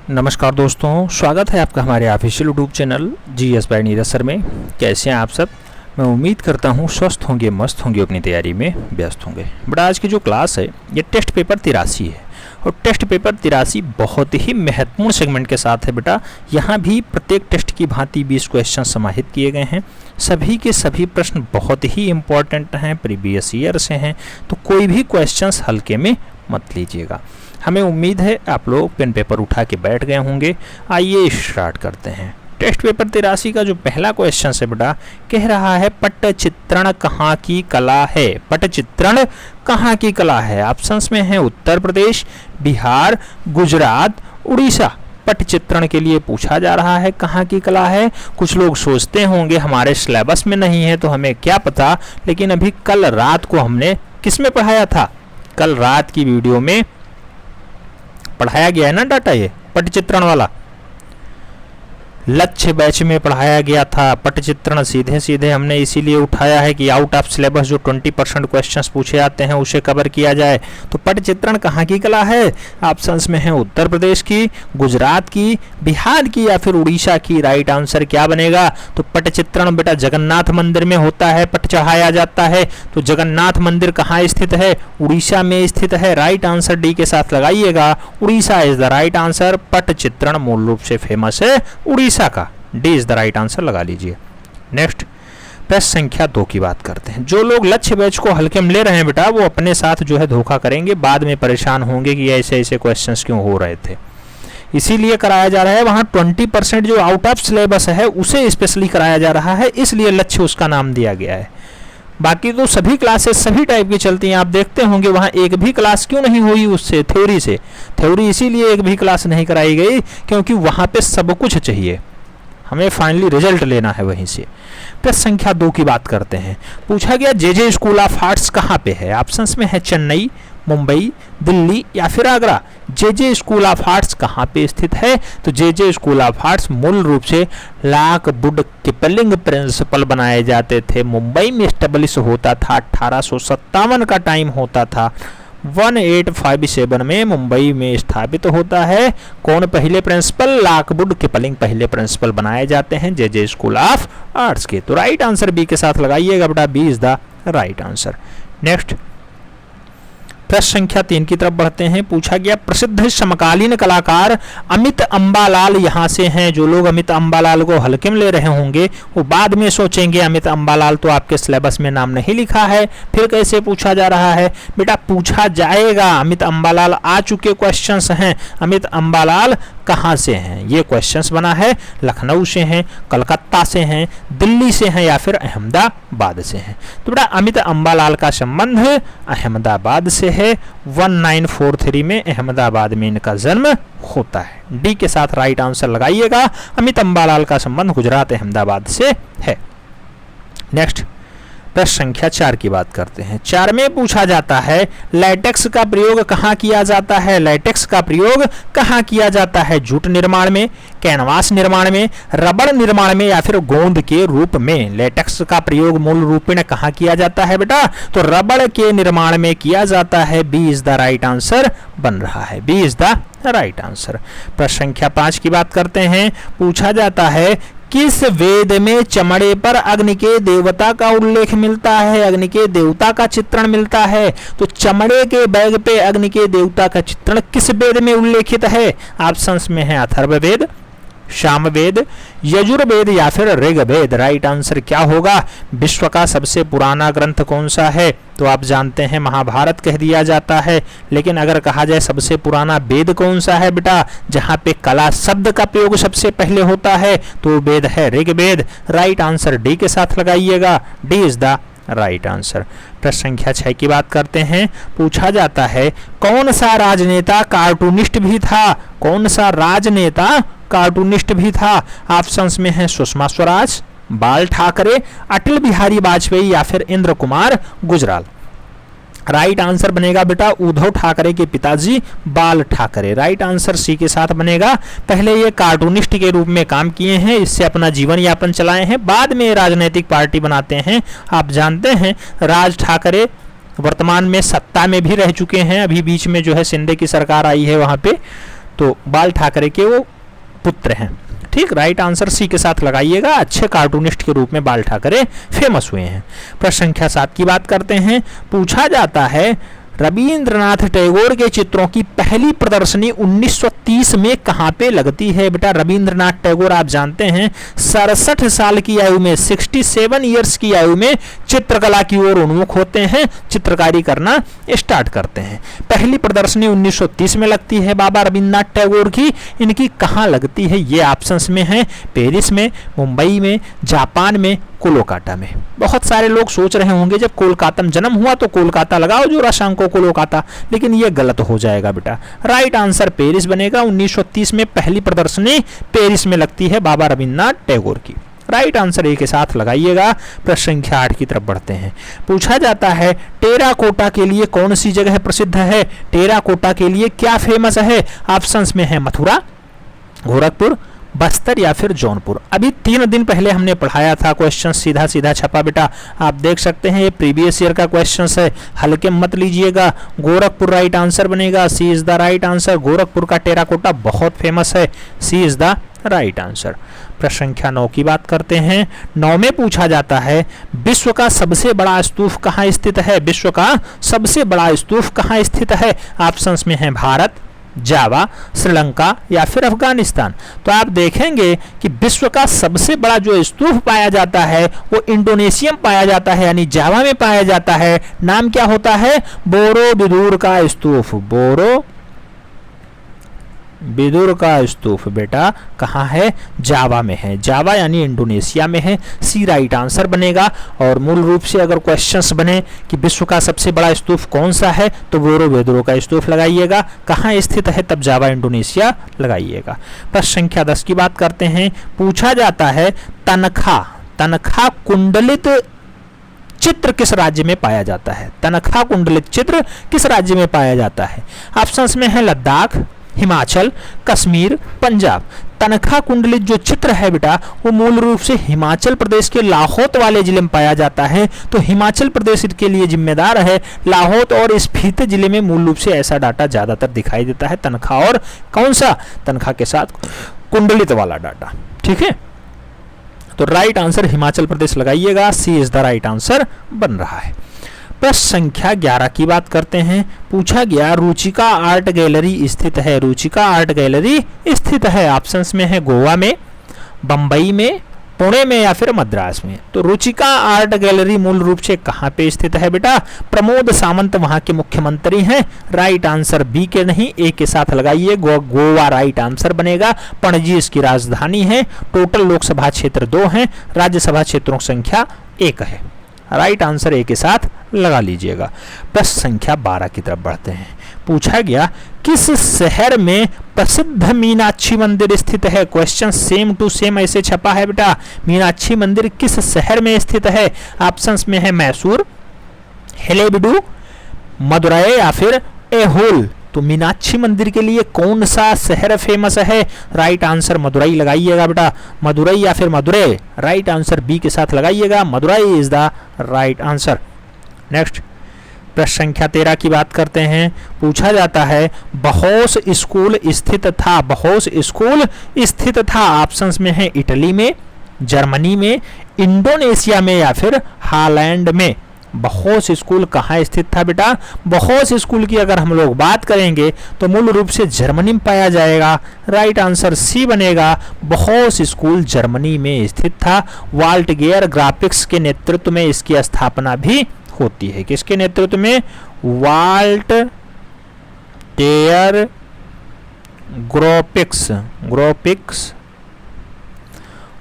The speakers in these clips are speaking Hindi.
नमस्कार दोस्तों, स्वागत है आपका हमारे official YouTube channel GS bye Neeraj sir में। कैसे हैं आप सब? मैं उम्मीद करता हूं स्वस्थ होंगे, मस्त होंगे, अपनी तैयारी में व्यस्त होंगे। बट आज की जो क्लास है ये टेस्ट पेपर 83 है और टेस्ट पेपर 83 बहुत ही महत्वपूर्ण सेगमेंट के साथ है बेटा। यहाँ भी प्रत्येक टेस्ट की भांति 20 क्वेश्चन समाहित किए गए हैं। सभी के सभी प्रश्न बहुत ही इम्पोर्टेंट हैं, प्रीवियस ईयर से हैं, तो कोई भी क्वेश्चंस हल्के में मत लीजिएगा। हमें उम्मीद है आप लोग पेन पेपर उठा के बैठ गए होंगे। आइए स्टार्ट करते हैं। टेस्ट पेपर 83 का जो पहला क्वेश्चन है बेटा, कह रहा है पट्टचित्रण कहाँ की कला है। पट्टचित्रण कहाँ की कला है? ऑप्शंस में है उत्तर प्रदेश, बिहार, गुजरात, उड़ीसा। पट्टचित्रण के लिए पूछा जा रहा है कहाँ की कला है। कुछ लोग सोचते होंगे हमारे सिलेबस में नहीं है तो हमें क्या पता, लेकिन अभी कल रात को हमने किस में पढ़ाया था? कल रात की वीडियो में पढ़ाया गया है ना डाटा, ये पट्टचित्रण वाला लक्ष्य बैच में पढ़ाया गया था। पट्टचित्रण सीधे सीधे हमने इसीलिए उठाया है कि आउट ऑफ सिलेबस जो 20% क्वेश्चंस पूछे आते हैं उसे कवर किया जाए। तो पट्टचित्रण कहाँ की कला है? ऑप्शंस में है उत्तर प्रदेश की, गुजरात की, बिहार की या फिर उड़ीसा की। राइट आंसर क्या बनेगा? तो पट्टचित्रण बेटा जगन्नाथ मंदिर में होता है, पट चढ़ाया जाता है। तो जगन्नाथ मंदिर कहाँ स्थित है? उड़ीसा में स्थित है। राइट आंसर डी के साथ लगाइएगा, Orissa is the right answer. पट्टचित्रण मूल रूप से फेमस है उड़ीसा का। D is the right answer लगा लीजिए। नेक्स्ट प्रश्न संख्या 2 की बात करते हैं। जो लोग लक्ष्य बैच को हल्के में ले रहे हैं बेटा, वो अपने साथ जो है धोखा करेंगे, बाद में परेशान होंगे कि ऐसे ऐसे क्वेश्चंस क्यों हो रहे थे। इसीलिए कराया जा रहा है। वहां 20% जो आउट ऑफ सिलेबस है उसे स्पेशली कराया जा रहा है, इसलिए लक्ष्य उसका नाम दिया गया है। बाकी तो सभी क्लासेस सभी टाइप की चलती हैं। आप देखते होंगे वहाँ एक भी क्लास क्यों नहीं हुई उससे, थ्योरी से। थ्योरी इसीलिए एक भी क्लास नहीं कराई गई क्योंकि वहाँ पे सब कुछ चाहिए, हमें फाइनली रिजल्ट लेना है वहीं से। प्रश्न संख्या 2 की बात करते हैं। पूछा गया जे स्कूल ऑफ आर्ट्स कहाँ पे है? ऑप्शंस में है चेन्नई, मुंबई, दिल्ली या फिर आगरा। जे स्कूल ऑफ आर्ट्स कहाँ पे स्थित है? तो जे स्कूल ऑफ आर्ट्स मूल रूप से लॉकवुड किपलिंग प्रिंसिपल बनाए जाते थे। मुंबई में स्टेब्लिश होता था, 1857 का टाइम होता था। 1857 में मुंबई में स्थापित होता है। कौन पहले प्रिंसिपल? लॉकवुड किपलिंग पहले प्रिंसिपल बनाए जाते हैं जे स्कूल ऑफ आर्ट्स के। तो राइट आंसर बी के साथ लगाइएगा बेटा, B is the right answer. Next प्रश्न संख्या 3 की तरफ बढ़ते हैं। पूछा गया प्रसिद्ध समकालीन कलाकार अमित अंबालाल यहाँ से हैं। जो लोग अमित अंबालाल को हल्के में ले रहे होंगे वो बाद में सोचेंगे अमित अंबालाल तो आपके सिलेबस में नाम नहीं लिखा है, फिर कैसे पूछा जा रहा है? बेटा पूछा जाएगा। अमित अंबालाल आ चुके क्वेश्चंस हैं। अमित अंबालाल कहाँ से हैं? ये क्वेश्चंस बना है। लखनऊ से हैं, कलकत्ता से हैं, दिल्ली से हैं या फिर अहमदाबाद से हैं। तो बेटा अमित अंबालाल का संबंध अहमदाबाद से है। 1943 में अहमदाबाद में इनका जन्म होता है। डी के साथ राइट आंसर लगाइएगा। अमित अंबालाल का संबंध गुजरात अहमदाबाद से है। नेक्स्ट प्रश्न संख्या 4 की बात करते हैं। 4 में पूछा जाता है लैटेक्स का प्रयोग कहाँ किया जाता है? लैटेक्स का प्रयोग कहाँ किया जाता है? जूट निर्माण में, कैनवास निर्माण में, रबड़ निर्माण में या फिर गोंद के रूप में? लैटेक्स का प्रयोग मूल रूप में कहाँ किया जाता है बेटा? तो रबड़ के निर्माण में किया जाता है। B is the right answer बन रहा है, B is the right answer. प्रश्न संख्या 5 की बात करते हैं। पूछा जाता है किस वेद में चमड़े पर अग्नि के देवता का उल्लेख मिलता है? अग्नि के देवता का चित्रण मिलता है। तो चमड़े के बैग पे अग्नि के देवता का चित्रण किस वेद में उल्लेखित है? ऑप्शंस में है अथर्ववेद, सामवेद, यजुर्वेद या फिर ऋग्वेद। राइट आंसर क्या होगा? विश्व का सबसे पुराना ग्रंथ कौन सा है? तो आप जानते हैं महाभारत कह दिया जाता है, लेकिन अगर कहा जाए सबसे पुराना वेद कौन सा है बेटा, जहां पे कला शब्द का प्रयोग सबसे पहले होता है, तो वेद है ऋग्वेद। राइट आंसर डी के साथ लगाइएगा, D is the right answer. प्रश्न संख्या 6 की बात करते हैं। पूछा जाता है कौन सा राजनेता कार्टूनिस्ट भी था? कौन सा राजनेता कार्टूनिस्ट भी था? ऑप्शंस में है सुषमा स्वराज, बाल ठाकरे, अटल बिहारी वाजपेयी या फिर इंद्र कुमार गुजराल। राइट आंसर बनेगा बेटा उद्धव ठाकरे के पिताजी बाल ठाकरे। राइट आंसर सी के साथ बनेगा। पहले ये कार्टूनिस्ट के रूप में काम किए हैं, इससे अपना जीवन यापन चलाए हैं, बाद में राजनीतिक पार्टी बनाते हैं। आप जानते हैं राज ठाकरे वर्तमान में सत्ता में भी रह चुके हैं। अभी बीच में जो है शिंदे की सरकार आई है वहां पे तो बाल ठाकरे के वो पुत्र हैं। ठीक, राइट आंसर सी के साथ लगाइएगा। अच्छे कार्टूनिस्ट के रूप में बाल ठाकरे फेमस हुए हैं। प्रश्न संख्या 7 की बात करते हैं। पूछा जाता है रविंद्रनाथ टैगोर के चित्रों की पहली प्रदर्शनी 1930 में कहां पे लगती है? बेटा रविंद्रनाथ टैगोर आप जानते हैं 67 साल की आयु में, 67 ईयर्स की आयु में चित्रकला की ओर उन्मुख होते हैं, चित्रकारी करना स्टार्ट करते हैं। पहली प्रदर्शनी 1930 में लगती है बाबा रविंद्रनाथ टैगोर की। इनकी कहां लगती है? ये ऑप्शंस में है, पेरिस में, मुंबई में, जापान में, कोलकाता में। बहुत सारे लोग सोच रहे होंगे जब कोलकाता में जन्म हुआ तो कोलकाता लगाओ जो राशांको कोलकाता, लेकिन ये गलत हो जाएगा बेटा। राइट आंसर पेरिस बनेगा। 1930 में पहली प्रदर्शनी पेरिस में लगती है बाबा रविंद्रनाथ टैगोर की। राइट आंसर ए के साथ लगाइएगा। प्रश्न संख्या 8 की तरफ बढ़ते हैं। पूछा जाता है टेराकोटा के लिए कौन सी जगह प्रसिद्ध है? टेराकोटा के लिए क्या फेमस है? ऑप्शंस में है मथुरा, गोरखपुर, बस्तर या फिर जौनपुर। अभी 3 दिन पहले हमने पढ़ाया था, क्वेश्चन सीधा सीधा छपा बेटा, आप देख सकते हैं। ये प्रीवियस ईयर का क्वेश्चन है, हल्के मत लीजिएगा। गोरखपुर राइट आंसर बनेगा। C is the right answer. Gorakhpur का टेराकोटा बहुत फेमस है। C is the right answer. प्रश्न संख्या 9 की बात करते हैं। 9 में पूछा जाता है विश्व का सबसे बड़ा स्तूप कहाँ स्थित है? विश्व का सबसे बड़ा स्तूप कहाँ स्थित है? ऑप्शंस में है भारत, जावा, श्रीलंका या फिर अफगानिस्तान। तो आप देखेंगे कि विश्व का सबसे बड़ा जो स्तूप पाया जाता है वो इंडोनेशिया में पाया जाता है, यानी जावा में पाया जाता है। नाम क्या होता है? बोरोबुदुर का स्तूप। बोरोबुदुर का स्तूप बेटा कहाँ है? जावा में है। जावा यानी इंडोनेशिया में है। सी राइट आंसर बनेगा। और मूल रूप से अगर क्वेश्चंस बने कि विश्व का सबसे बड़ा स्तूप कौन सा है तो बोरोबुदुर का स्तूप लगाइएगा। कहाँ स्थित है? तब जावा इंडोनेशिया लगाइएगा। प्रश्न संख्या 10 की बात करते हैं। पूछा जाता है तनखा कुंडलित चित्र किस राज्य में पाया जाता है? तनखा कुंडलित चित्र किस राज्य में पाया जाता है? ऑप्शंस में है लद्दाख, हिमाचल, कश्मीर, पंजाब। तनखा कुंडलित जो चित्र है बेटा वो मूल रूप से हिमाचल प्रदेश के लाहौत वाले जिले में पाया जाता है। तो हिमाचल प्रदेश के लिए जिम्मेदार है। लाहौत और स्पीति जिले में मूल रूप से ऐसा डाटा ज्यादातर दिखाई देता है। तनखा और कौन सा? तनखा के साथ कुंडलित वाला डाटा। ठीक है, तो राइट आंसर हिमाचल प्रदेश लगाइएगा। सी इज द राइट आंसर बन रहा है। प्रश्न संख्या 11 की बात करते हैं। पूछा गया रुचिका आर्ट गैलरी स्थित है। रुचिका आर्ट गैलरी स्थित है। ऑप्शंस में है गोवा में, बंबई में, पुणे में या फिर मद्रास में। तो रुचिका आर्ट गैलरी मूल रूप से कहाँ पे स्थित है बेटा? प्रमोद सावंत वहां के मुख्यमंत्री हैं। राइट आंसर बी के नहीं ए के साथ लगाइए। गोवा राइट आंसर बनेगा। पणजी इसकी राजधानी है। टोटल लोकसभा क्षेत्र 2 हैं, राज्यसभा क्षेत्रों की संख्या 1 है। राइट आंसर ए के साथ लगा लीजिएगा। प्रश्न संख्या 12 की तरफ बढ़ते हैं। पूछा गया किस शहर में प्रसिद्ध मीनाक्षी मंदिर स्थित है? क्वेश्चन सेम टू सेम ऐसे छपा है बेटा। मीनाक्षी मंदिर किस शहर में स्थित है? ऑप्शंस में है मैसूर, हेलेबिडू, मदुरई या फिर ऐहोल। तो मीनाक्षी मंदिर के लिए कौन सा शहर फेमस है? राइट आंसर मदुरई लगाइएगा बेटा। मदुरई या फिर मदुरै। राइट आंसर बी के साथ लगाइएगा। Madurai is the right answer. Next प्रश्न संख्या 13 की बात करते हैं। पूछा जाता है बहोस स्कूल स्थित था। बहोस स्कूल स्थित था। ऑप्शंस में है इटली में, जर्मनी में, इंडोनेशिया में या फिर हॉलैंड में। बहोस स्कूल कहाँ स्थित था बेटा? बहोस स्कूल की अगर हम लोग बात करेंगे तो मूल रूप से जर्मनी में पाया जाएगा। राइट आंसर सी बनेगा। बहोस स्कूल जर्मनी में स्थित था। वाल्टगेयर ग्राफिक्स के नेतृत्व में इसकी स्थापना भी होती है। किसके नेतृत्व में? वाल्टगेयर ग्राफिक्स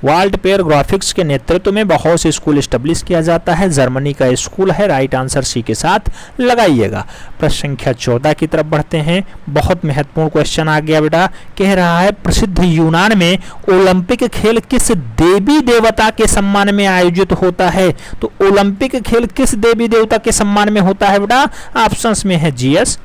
वाल्टपेयर ग्राफिक्स के नेतृत्व में बहोस स्कूल स्टैब्लिश किया जाता है। जर्मनी का स्कूल है। राइट आंसर सी के साथ लगाइएगा। प्रश्न संख्या 14 की तरफ बढ़ते हैं। बहुत महत्वपूर्ण क्वेश्चन आ गया बेटा। कह रहा है प्रसिद्ध यूनान में ओलंपिक खेल किस देवी देवता के सम्मान में आयोजित होता है? तो ओलंपिक खेल किस देवी देवता के सम्मान में होता है बेटा? ऑप्शंस में है जीएस,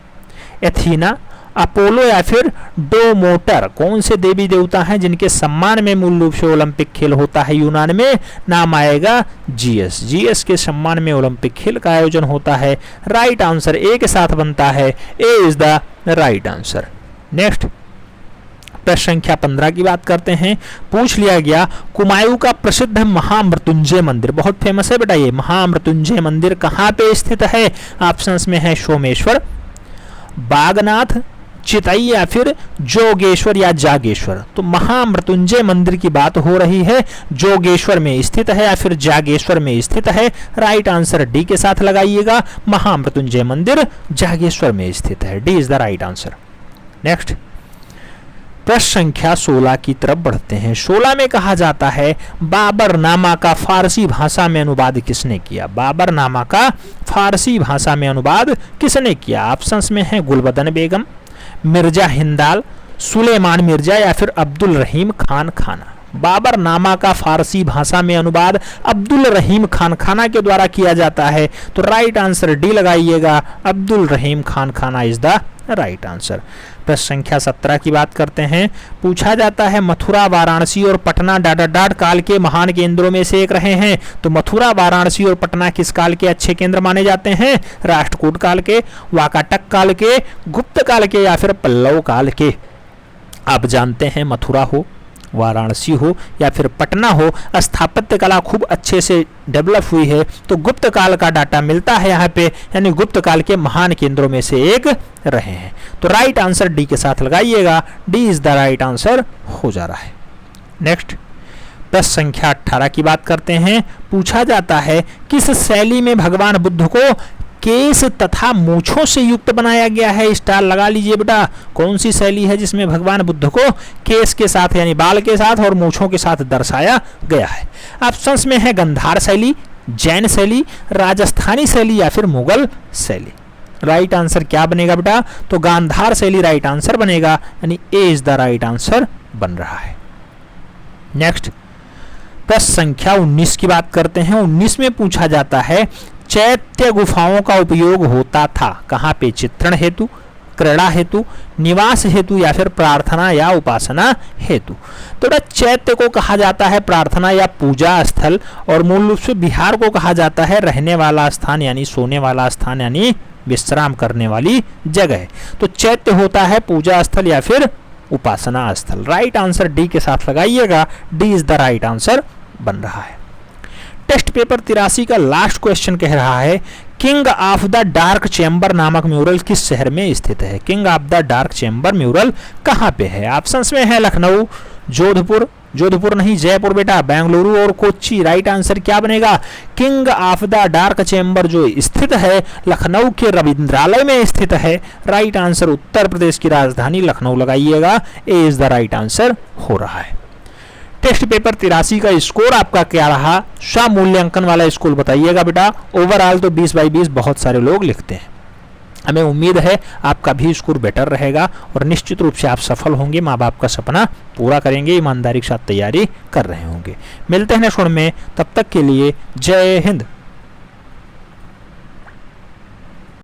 एथीना, अपोलो या फिर डोमोटर। कौन से देवी देवता हैं जिनके सम्मान में मूल रूप से ओलंपिक खेल होता है यूनान में? नाम आएगा जीएस। जीएस के सम्मान में ओलंपिक खेल का आयोजन होता है। राइट आंसर ए के साथ बनता है। A is the right answer. Next प्रश्न संख्या 15 की बात करते हैं। पूछ लिया गया कुमायूं का प्रसिद्ध महामृत्युंजय मंदिर, बहुत फेमस है बेटा ये महामृत्युंजय मंदिर, कहाँ पे स्थित है? ऑप्शंस में है सोमेश्वर, बागनाथ, चितई या फिर जोगेश्वर या जागेश्वर। तो महामृत्युंजय मंदिर की बात हो रही है, जोगेश्वर में स्थित है या फिर जागेश्वर में स्थित है। राइट आंसर डी के साथ लगाइएगा, महामृत्युंजय मंदिर जागेश्वर में स्थित है। D is the right answer. Next प्रश्न संख्या 16 की तरफ बढ़ते हैं। 16 में कहा जाता है बाबरनामा का फारसी भाषा में अनुवाद किसने किया? बाबरनामा का फारसी भाषा में अनुवाद किसने किया? ऑप्शंस में है गुलबदन बेगम, मिर्जा हिंदाल, सुलेमान मिर्जा या फिर अब्दुल रहीम खान खाना। बाबरनामा का फारसी भाषा में अनुवाद अब्दुल रहीम खान खाना के द्वारा किया जाता है। तो राइट आंसर डी लगाइएगा, अब्दुल रहीम खान खाना इज द राइट आंसर। प्रश्न संख्या 17 की बात करते हैं। पूछा जाता है मथुरा, वाराणसी और पटना डाट काल के महान केंद्रों में से एक रहे हैं। तो मथुरा, वाराणसी और पटना किस काल के अच्छे केंद्र माने जाते हैं? राष्ट्रकूट काल के, वाकाटक काल के, गुप्त काल के या फिर पल्लव काल के। आप जानते हैं मथुरा हो, वाराणसी हो या फिर पटना हो, स्थापत्य कला खूब अच्छे से डेवलप हुई है। तो गुप्त काल का डाटा मिलता है यहाँ पे, यानी गुप्त काल के महान केंद्रों में से एक रहे हैं। तो राइट आंसर डी के साथ लगाइएगा, D is the right answer हो जा रहा है। नेक्स्ट प्रश्न संख्या 18 की बात करते हैं। पूछा जाता है किस शैली में भगवान बुद्ध को केस तथा मूछों से युक्त बनाया गया है? स्टार लगा लीजिए बेटा, कौन सी शैली है जिसमें भगवान बुद्ध को केस के साथ यानी बाल के साथ और मूछों के साथ दर्शाया गया है? ऑप्शंस में है गंधार शैली, जैन शैली, राजस्थानी शैली या फिर मुगल शैली। राइट आंसर क्या बनेगा बेटा? तो गांधार शैली राइट आंसर बनेगा, यानी ए इज द राइट आंसर बन रहा है। नेक्स्ट प्रश्न संख्या 19 की बात करते हैं। 19 में पूछा जाता है चैत्य गुफाओं का उपयोग होता था कहाँ पे? चित्रण हेतु, क्रीड़ा हेतु, निवास हेतु या फिर प्रार्थना या उपासना हेतु। तो चैत्य को कहा जाता है प्रार्थना या पूजा स्थल, और मूल रूप से बिहार को कहा जाता है रहने वाला स्थान यानी सोने वाला स्थान यानी विश्राम करने वाली जगह। तो चैत्य होता है पूजा स्थल या फिर उपासना स्थल। राइट आंसर डी के साथ लगाइएगा, D is the right answer बन रहा है। टेस्ट पेपर 83 का लास्ट क्वेश्चन कह रहा है king of the dark chamber नामक म्यूरल किस शहर में स्थित है? King of the dark chamber mural कहाँ पे है? ऑप्शंस में है लखनऊ, जोधपुर नहीं जयपुर बेटा, बेंगलुरु और कोच्चि। राइट आंसर क्या बनेगा? King of the dark chamber जो स्थित है लखनऊ के रविंद्रालय में स्थित है। राइट आंसर उत्तर प्रदेश की राजधानी लखनऊ लगाइएगा, ए इज द राइट आंसर हो रहा है। टेस्ट पेपर 83 का स्कोर आपका क्या रहा? स्वमूल्यांकन वाला स्कोर बताइएगा बेटा। ओवरऑल तो 20 बाई 20 बहुत सारे लोग लिखते हैं। हमें उम्मीद है आपका भी स्कोर बेटर रहेगा और निश्चित रूप से आप सफल होंगे, माँ बाप का सपना पूरा करेंगे, ईमानदारी के साथ तैयारी कर रहे होंगे। मिलते हैं नेक्स्ट में, तब तक के लिए जय हिंद।